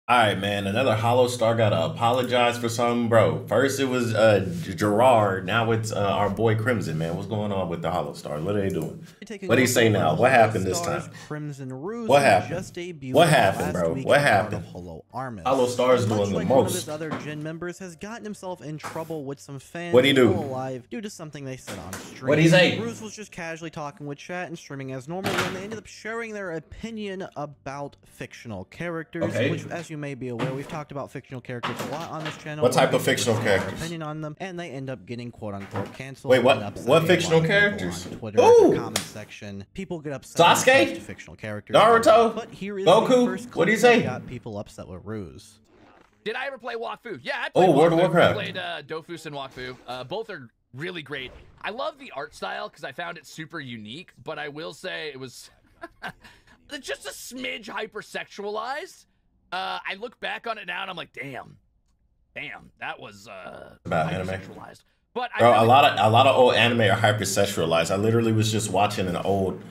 All right, man. Another Hollow Star gotta apologize for something, bro. First it was Gerard, now it's our boy Crimson, man. What's going on with the Hollow Stars? What are they doing? What do you say now? What happened this time? Crimson Ruze what happened? Just debuted what happened, bro? What happened? Hollow Stars doing the most. most. One of his other Jin members has gotten himself in trouble with some fans. What'd he do? Hololive due to something they said on stream. What'd he say? Ruze was just casually talking with chat and streaming as normal when they ended up sharing their opinion about fictional characters, which, as you may be aware, we've talked about fictional characters a lot on this channel. What type of fictional characters? Opinion on them, and they end up getting quote-unquote canceled. Wait, what fictional characters? On Twitter, in the comment section, people get upset. Sasuke? Fictional characters. Naruto? But here is Goku? What do you say? Got people upset with Ruze. Did I ever play Wakfu? Yeah, I played World of Warcraft. I played Dofus and Wakfu. Both are really great. I love the art style because I found it super unique, but I will say it was just a smidge hypersexualized. I look back on it now and I'm like, damn, that was about anime. Sexualized. But bro, a lot of old anime are hypersexualized. I literally was just watching an old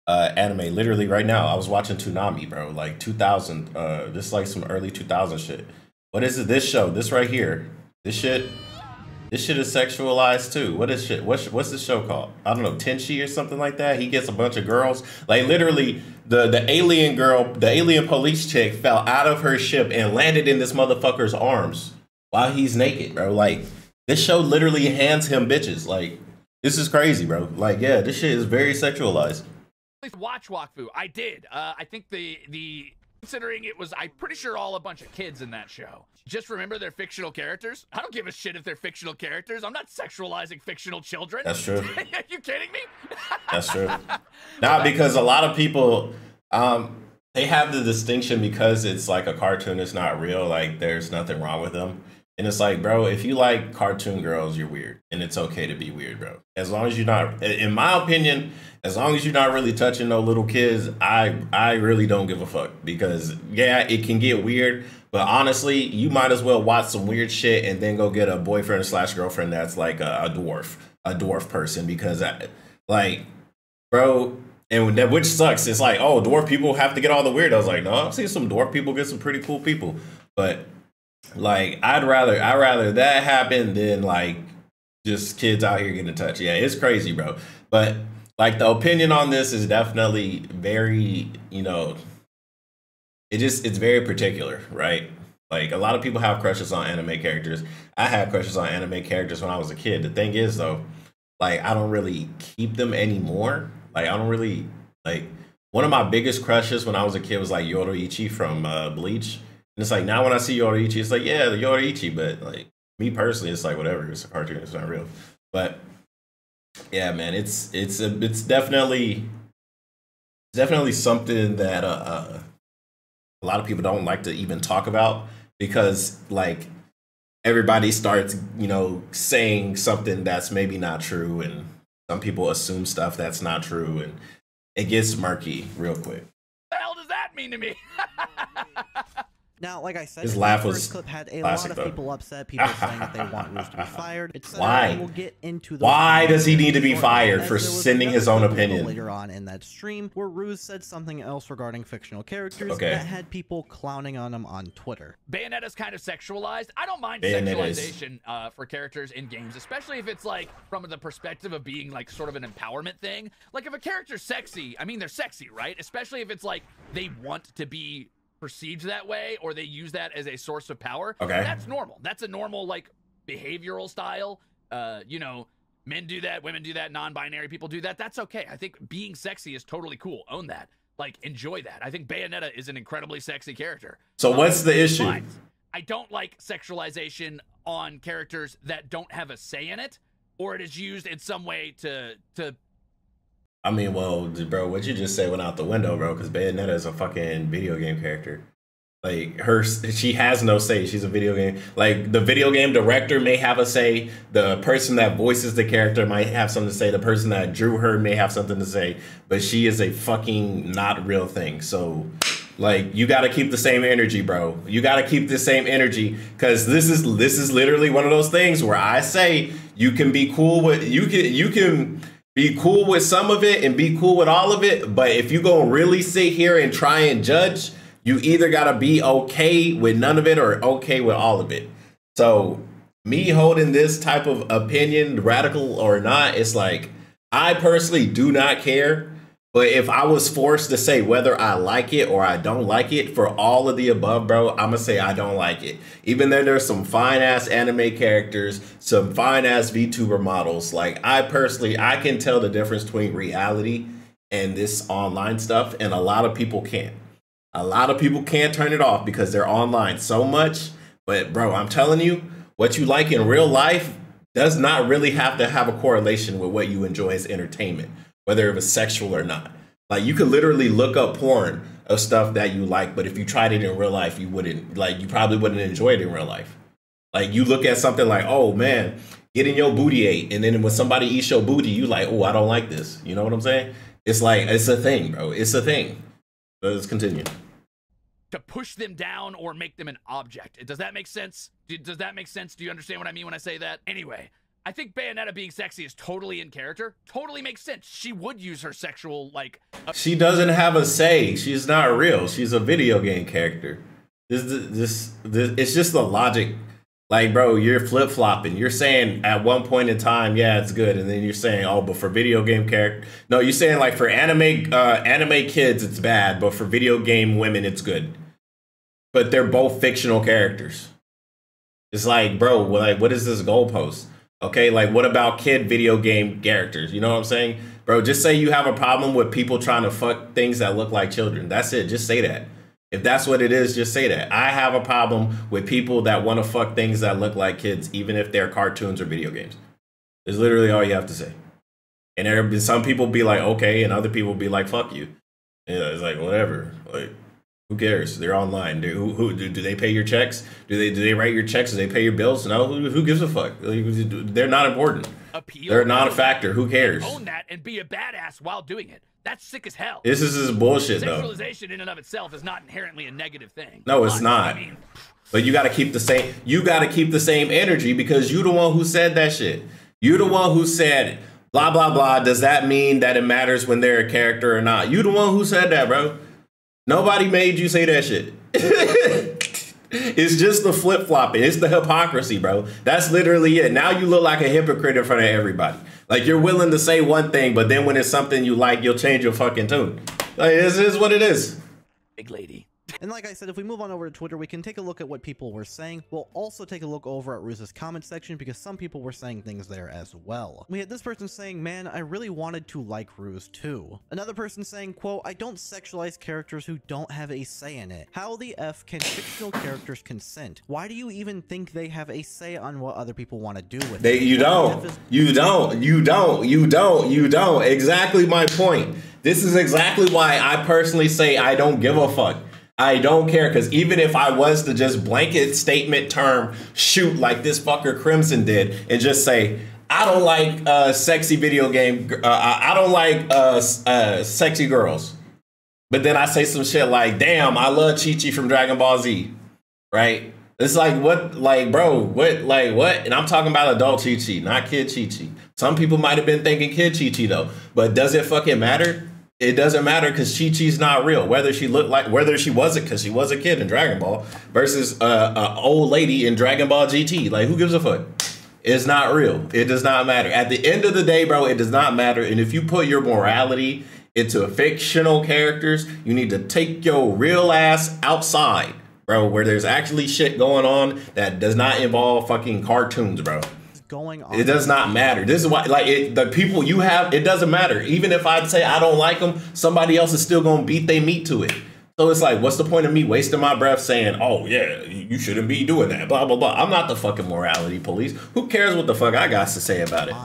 anime. Literally right now, I was watching Toonami, bro. Like 2000. This is like some early 2000 shit. What is it? This show, this right here. This shit is sexualized too. What is shit? What's the show called? I don't know, Tenchi or something like that. He gets a bunch of girls. Like literally, the alien girl, the alien police chick fell out of her ship and landed in this motherfucker's arms while he's naked, bro. Like this show literally hands him bitches. Like this is crazy, bro. Like yeah, this shit is very sexualized. Watch Wakfu. I did. I think the considering it was, I'm pretty sure all a bunch of kids in that show. Just remember they're fictional characters. I don't give a shit if they're fictional characters. I'm not sexualizing fictional children. That's true. Are you kidding me? That's true. Nah, because a lot of people, they have the distinction because it's like a cartoon, it's not real. Like there's nothing wrong with them. And it's like, bro, if you like cartoon girls, you're weird. And it's okay to be weird, bro. As long as you're not, in my opinion, as long as you're not really touching no little kids, I really don't give a fuck. Because, yeah, it can get weird. But honestly, you might as well watch some weird shit and then go get a boyfriend / girlfriend that's like a dwarf person. Because, like, bro, and that, which sucks. It's like, oh, dwarf people have to get all the weirdos. Like, no, I've seen some dwarf people get some pretty cool people. But like I'd rather that happen than like just kids out here getting touched. Yeah, it's crazy, bro. But like the opinion on this is definitely very, you know, it's very particular, right? Like a lot of people have crushes on anime characters. I had crushes on anime characters when I was a kid. The thing is though, like I don't really keep them anymore. Like I don't really like one of my biggest crushes when I was a kid was like Yoroichi from Bleach. And it's like now when I see Yoriichi, it's like, yeah, the Yoriichi, but like me personally, it's like whatever. It's a cartoon, it's not real. But yeah, man, it's definitely something that a lot of people don't like to even talk about because like everybody starts, you know, saying something that's maybe not true, and some people assume stuff that's not true, and it gets murky real quick. What the hell does that mean to me? Now, like I said, his laugh the was first clip had a classic, lot of people upset, people saying that they want Ruze to be fired. Why? We'll get into why does he need to be fired for sending his own opinion? Later on in that stream, where Ruze said something else regarding fictional characters that had people clowning on him on Twitter. Bayonetta's kind of sexualized. I don't mind sexualization for characters in games, especially if it's like from the perspective of being like sort of an empowerment thing. Like if a character's sexy, I mean they're sexy, right? Especially if it's like they want to be perceived that way or they use that as a source of power. Okay, that's normal. That's a normal like behavioral style. You know, men do that, women do that, non-binary people do that. That's okay. I think being sexy is totally cool. Own that. Like enjoy that. I think Bayonetta is an incredibly sexy character. So what's the issue? But I don't like sexualization on characters that don't have a say in it, or it is used in some way to I mean, well, bro, what you just said went out the window, bro, because Bayonetta is a fucking video game character. Like, she has no say. She's a video game. Like, the video game director may have a say. The person that voices the character might have something to say. The person that drew her may have something to say. But she is a fucking not real thing. So, like, you got to keep the same energy, bro. You got to keep the same energy, because this is literally one of those things where I say you can be cool with, you can be cool with some of it and be cool with all of it. But if you gonna really sit here and try and judge, You either gotta be okay with none of it or okay with all of it. So me holding this type of opinion, radical or not, it's like, I personally do not care. But if I was forced to say whether I like it or I don't like it for all of the above, bro, I'm gonna say I don't like it. Even though there's some fine ass anime characters, some fine ass VTuber models, like I can tell the difference between reality and this online stuff, and a lot of people can't. A lot of people can't turn it off because they're online so much. But bro, I'm telling you, what you like in real life does not really have to have a correlation with what you enjoy as entertainment, whether it was sexual or not. Like you could literally look up porn of stuff that you like, but if you tried it in real life, you probably wouldn't enjoy it in real life. Like you look at something like, oh man, getting your booty ate, and then when somebody eats your booty, you like, oh, I don't like this. You know what I'm saying? It's like, it's a thing, bro. It's a thing. Let's continue. To push them down or make them an object. Does that make sense? Does that make sense? Do you understand what I mean when I say that? Anyway, I think Bayonetta being sexy is totally in character. Totally makes sense. She would use her sexual, like... She doesn't have a say. She's not real. She's a video game character. It's just the logic. Like, bro, you're flip-flopping. You're saying at one point in time, yeah, it's good. And then you're saying, oh, but for video game character... No, you're saying, like, for anime kids, it's bad. But for video game women, it's good. But they're both fictional characters. It's like, bro, like, what is this goalpost? Okay, like, what about kid video game characters? You know what I'm saying? Bro, just say you have a problem with people trying to fuck things that look like children. That's it. Just say that. If that's what it is, just say that. I have a problem with people that want to fuck things that look like kids, even if they're cartoons or video games. It's literally all you have to say. And there be some people be like, okay, and other people be like, fuck you. Yeah, it's like, whatever. Like, who cares? They're online. Do they pay your checks? Do they write your checks? Do they pay your bills? No. Who gives a fuck? They're not important. They're not a factor. Who cares? Own that and be a badass while doing it. That's sick as hell. This is bullshit, though. Sexualization in and of itself is not inherently a negative thing. No, it's not. I mean, but you got to keep the same. You got to keep the same energy because you the one who said that shit. You the one who said blah blah blah. Does that mean that it matters when they're a character or not? You the one who said that, bro. Nobody made you say that shit. It's just the flip-flopping. It's the hypocrisy, bro. That's literally it. Now you look like a hypocrite in front of everybody. Like, you're willing to say one thing, but then when it's something you like, you'll change your fucking tune. Like, this is what it is. Big lady. And like I said, if we move on over to Twitter, we can take a look at what people were saying. We'll also take a look over at Ruze's comment section because some people were saying things there as well. We had this person saying, man, I really wanted to like Ruze too. Another person saying, quote, I don't sexualize characters who don't have a say in it. How the F can fictional characters consent? Why do you even think they have a say on what other people want to do with it? You don't. Exactly my point. This is exactly why I personally say I don't give a fuck. I don't care, because even if I was to just blanket statement term shoot like this fucker Crimson did and just say, I don't like sexy video game, I don't like sexy girls. But then I say some shit like, damn, I love Chi-Chi from Dragon Ball Z, right? It's like, what, like, bro, what, like, what? And I'm talking about adult Chi-Chi, not kid Chi-Chi. Some people might have been thinking kid Chi-Chi though, but does it fucking matter? It doesn't matter because Chi-Chi's not real. Whether she looked like, whether she wasn't, because she was a kid in Dragon Ball, versus an old lady in Dragon Ball GT. Like, who gives a fuck? It's not real. It does not matter. At the end of the day, bro, it does not matter. And if you put your morality into fictional characters, you need to take your real ass outside, bro, where there's actually shit going on that does not involve fucking cartoons, bro. Going on. It does not matter. This is why, like, the people you have, it doesn't matter. Even if I'd say I don't like them, somebody else is still gonna beat their meat to it. So it's like, what's the point of me wasting my breath saying, oh yeah, you shouldn't be doing that, blah blah blah. I'm not the fucking morality police. Who cares what the fuck I got to say about it?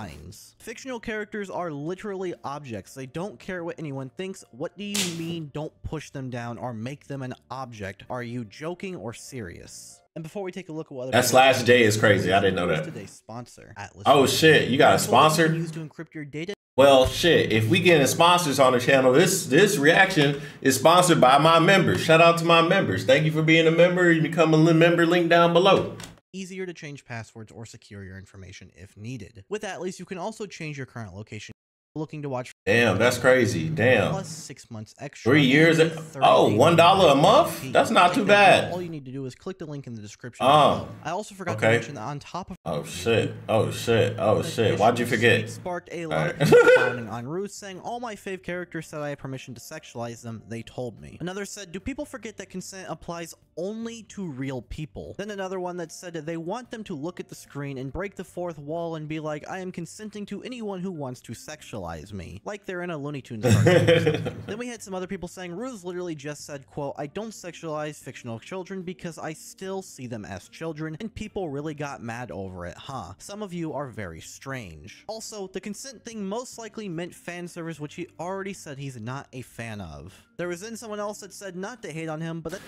Fictional characters are literally objects. They don't care what anyone thinks. What do you mean don't push them down or make them an object? Are you joking or serious? And before we take a look at what other that Slash J is crazy. I didn't know that. A sponsor. Oh shit, you got a sponsor? Used to encrypt your data. Well, shit, if we getting sponsors on the channel, this reaction is sponsored by my members. Shout out to my members. Thank you for being a member. You become a member, link down below. Easier to change passwords or secure your information if needed. With Atlas, you can also change your current location looking to watch. Damn, that's crazy. Damn. Plus 6 months extra. 3 years. Oh, $1 a month? That's not too bad. All you need to do is click the link in the description below. I also forgot to mention that on top of. Oh shit. Oh shit. Oh shit. Why'd you forget? Sparked a lot of people commenting on Ruze saying all my fave characters said I had permission to sexualize them. They told me. Another said, do people forget that consent applies only to real people? Then another one that said they want them to look at the screen and break the fourth wall and be like, I am consenting to anyone who wants to sexualize me. Like they're in a Looney Tunes cartoon. Then we had some other people saying Ruze literally just said, quote, I don't sexualize fictional children because I still see them as children, and people really got mad over it, huh? Some of you are very strange. Also, the consent thing most likely meant fan service, which he already said he's not a fan of. There was then someone else that said not to hate on him, but that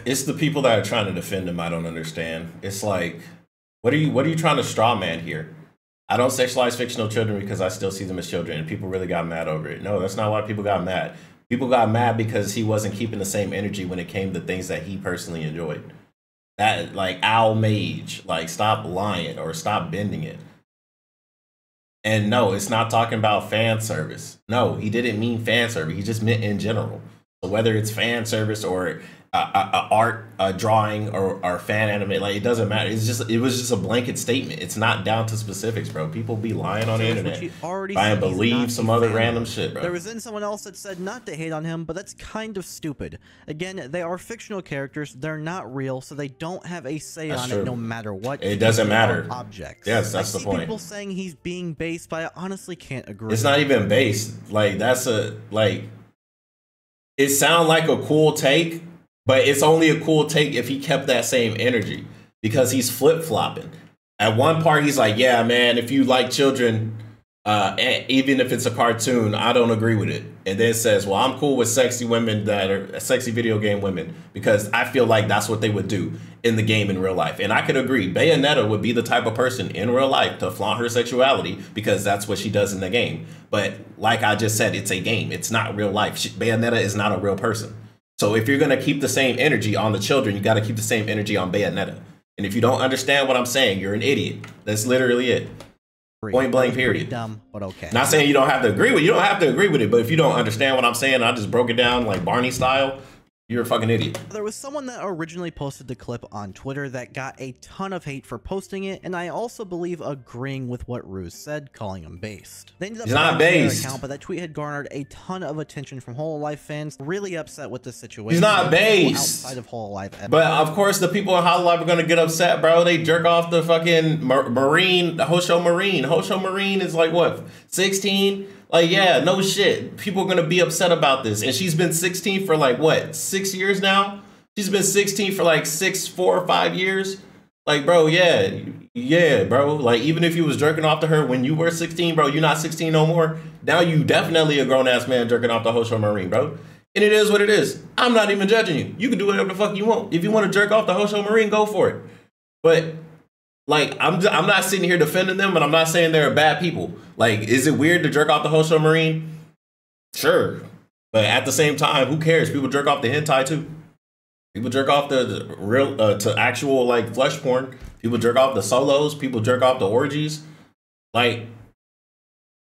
it's the people that are trying to defend him I don't understand. It's like, what are you trying to straw man here? I don't sexualize fictional children because I still see them as children, and people really got mad over it. No, that's not why people got mad. People got mad because he wasn't keeping the same energy when it came to things that he personally enjoyed. That, like, Owl Mage, like, stop lying or stop bending it. And no, it's not talking about fan service. No, he didn't mean fan service. He just meant in general. So whether it's fan service or art, drawing, or fan anime, like, it doesn't matter. It was just a blanket statement. It's not down to specifics, bro. People be lying on the internet. I believe some other random shit, bro. There was then someone else that said not to hate on him, but that's kind of stupid. Again, they are fictional characters. They're not real, so they don't have a say on it no matter what. It doesn't matter. Objects. Yes, that's the point. People saying he's being based, but I honestly can't agree. It's not even based. Like, that's it sounds like a cool take, but it's only a cool take if he kept that same energy, because he's flip-flopping. At one part, he's like, yeah, man, if you like children, even if it's a cartoon, I don't agree with it. And then says, well, I'm cool with sexy women that are sexy video game women because I feel like that's what they would do in the game in real life. And I could agree. Bayonetta would be the type of person in real life to flaunt her sexuality because that's what she does in the game. But like I just said, it's a game. It's not real life. Bayonetta is not a real person. So if you're going to keep the same energy on the children, you got to keep the same energy on Bayonetta. And if you don't understand what I'm saying, you're an idiot. That's literally it. Point blank, period. Dumb, but okay. Not saying you don't have to agree with it. You don't have to agree with it. But if you don't understand what I'm saying, I just broke it down like Barney style. You're a fucking idiot. There was someone that originally posted the clip on Twitter that got a ton of hate for posting it, and I also believe agreeing with what Ruze said, calling him based. They ended up not based. Account, but that tweet had garnered a ton of attention from Hololive fans, really upset with the situation. He's not based. Outside of Hololive. But of course, the people in Hololive are gonna get upset, bro. They jerk off the fucking Marine, Hosho Marine. Hosho Marine is like what, 16? Like, yeah, no shit. People are going to be upset about this. And she's been 16 for like, what, 6 years now? She's been 16 for like 4 or 5 years. Like, bro, yeah, bro. Like, even if you was jerking off to her when you were 16, bro, you're not 16 no more. Now you definitely a grown-ass man jerking off the Hosho Marine, bro. And it is what it is. I'm not even judging you. You can do whatever the fuck you want. If you want to jerk off the Hosho Marine, go for it. But like, I'm not sitting here defending them, but I'm not saying they're bad people. Like, is it weird to jerk off the Hosho Marine? Sure. But at the same time, who cares? People jerk off the hentai too. People jerk off the real, to actual, like, flesh porn. People jerk off the solos. People jerk off the orgies. Like,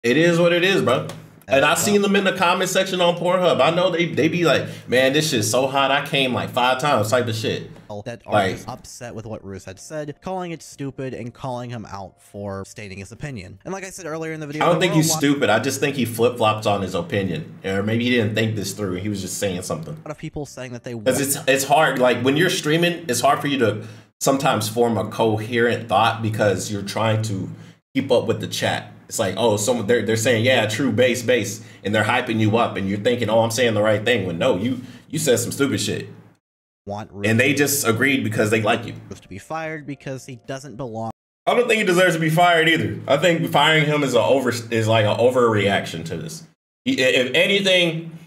it is what it is, bro. And I've seen them in the comment section on Pornhub. I know they be like, man, this shit's so hot. I came like 5 times type of shit. That are upset with what Ruze had said, calling it stupid and calling him out for stating his opinion. And like I said earlier in the video, I don't think he's stupid. I just think he flip-flops on his opinion. Or maybe he didn't think this through. He was just saying something. A lot of people saying that they... Because it's hard. Like, when you're streaming, it's hard for you to sometimes form a coherent thought because you're trying to keep up with the chat. It's like, oh, they're saying, yeah, true, base, and they're hyping you up, and you're thinking, oh, I'm saying the right thing. When no, you said some stupid shit. And they just agreed because they like you. To be fired because he doesn't belong. I don't think he deserves to be fired either. I think firing him is like an overreaction to this. If anything,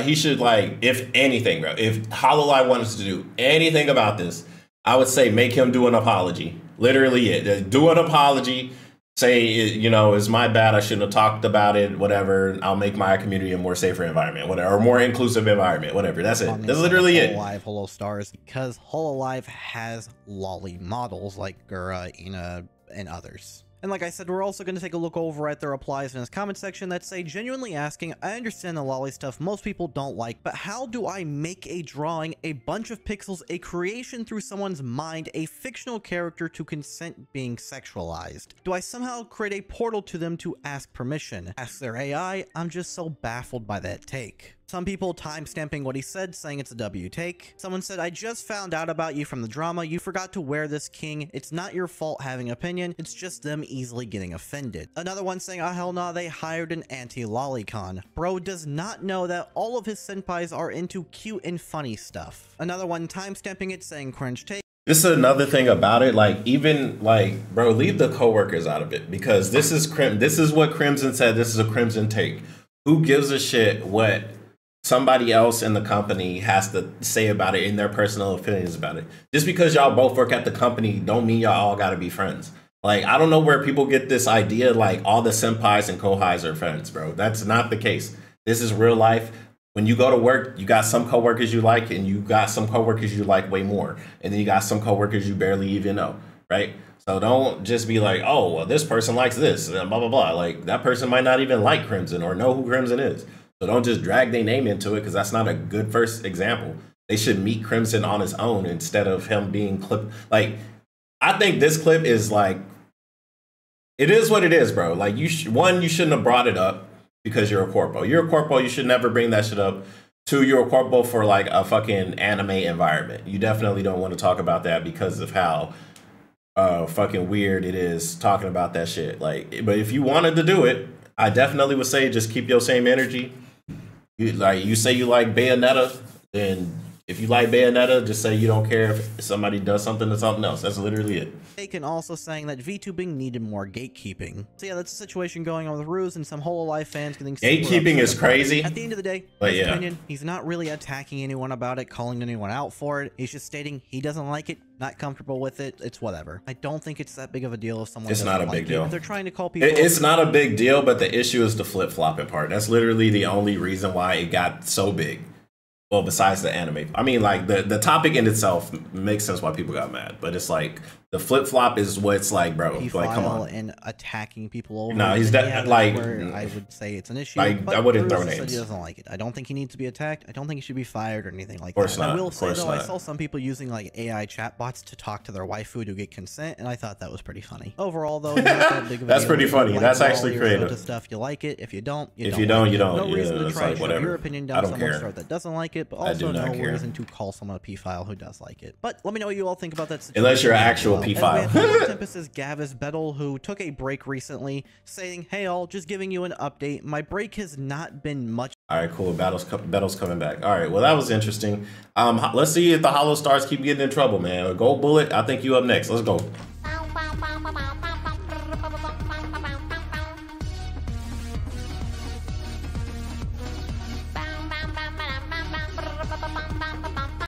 he should, like, if anything, bro. If hololive wanted to do anything about this, I would say make him do an apology. Literally, it. Do an apology. Say, you know, it's my bad. I shouldn't have talked about it. Whatever. I'll make my community a more safer environment, whatever, or more inclusive environment, whatever. That's it. That's literally it. Hololive, Holo Stars, because Hololive has lolly models like Gura, Ina, and others. And like I said, we're also going to take a look over at the replies in his comment section that say, genuinely asking, I understand the lolly stuff most people don't like, but how do I make a drawing, a bunch of pixels, a creation through someone's mind, a fictional character to consent being sexualized? Do I somehow create a portal to them to ask permission? Ask their AI? I'm just so baffled by that take. Some people timestamping what he said, saying it's a W take. Someone said, I just found out about you from the drama. You forgot to wear this, king. It's not your fault having opinion. It's just them easily getting offended. Another one saying, oh hell no, they hired an anti-lolicon. Bro does not know that all of his senpais are into cute and funny stuff. Another one timestamping it, saying cringe take. This is another thing about it, like, even, like, bro, leave the coworkers out of it, because this is what Crimson said. This is a Crimson take. Who gives a shit what somebody else in the company has to say about it in their personal opinions about it? Just because y'all both work at the company don't mean y'all all gotta be friends. Like, I don't know where people get this idea like all the senpais and kohais are friends, bro. That's not the case. This is real life. When you go to work, you got some coworkers you like, and you got some coworkers you like way more, and then you got some coworkers you barely even know, right? So don't just be like, oh, well, this person likes this, and blah, blah, blah. Like, that person might not even like Crimson or know who Crimson is. So don't just drag their name into it, because that's not a good first example. They should meet Crimson on his own instead of him being clipped. Like, I think this clip is like, it is what it is, bro. Like, you shouldn't have brought it up because you're a corpo. You're a corpo, you should never bring that shit up. 2, you're a corpo for like a fucking anime environment. You definitely don't want to talk about that because of how fucking weird it is talking about that shit. Like, but if you wanted to do it, I definitely would say just keep your same energy. You say you like Bayonetta, then if you like Bayonetta, just say you don't care if somebody does something to something else. That's literally it. And also saying that VTubing needed more gatekeeping. So yeah, that's the situation going on with Ruze and some hololive fans getting gatekeeping is crazy. At the end of the day, but in his yeah, opinion, he's not really attacking anyone about it, calling anyone out for it. He's just stating he doesn't like it, not comfortable with it. It's whatever. I don't think it's that big of a deal if someone. It's not a big deal. They're trying to call people. It's not a big deal, but the issue is the flip-flopping part. That's literally the only reason why it got so big. Well, besides the anime, I mean, like the topic in itself makes sense why people got mad, but it's like the flip flop is what's like, bro. Like, come on. And attacking people over. No, he's like. Where I would say it's an issue. Like, I wouldn't throw names. He doesn't like it. I don't think he needs to be attacked. I don't think he should be fired or anything like that. Of course not. I will say though, I saw some people using like AI chatbots to talk to their waifu to get consent, and I thought that was pretty funny. Overall, though, not that big of a that's deal. pretty funny. That's actually creative. Stuff you like it. If you don't, you don't. No reason to try like, to whatever. your opinion down someone's throat that doesn't like it, but also no reason to call someone a p-file who does like it. But let me know what you all think about that situation. Unless you're an actual p-file. Tempest is Gavis Bettel, who took a break recently, saying, hey all, just giving you an update. My break has not been much. All right, cool. Battle's coming back. All right, well, that was interesting. Let's see if the Hollow Stars keep getting in trouble, man. Gold Bullet, I think you up next. Let's go.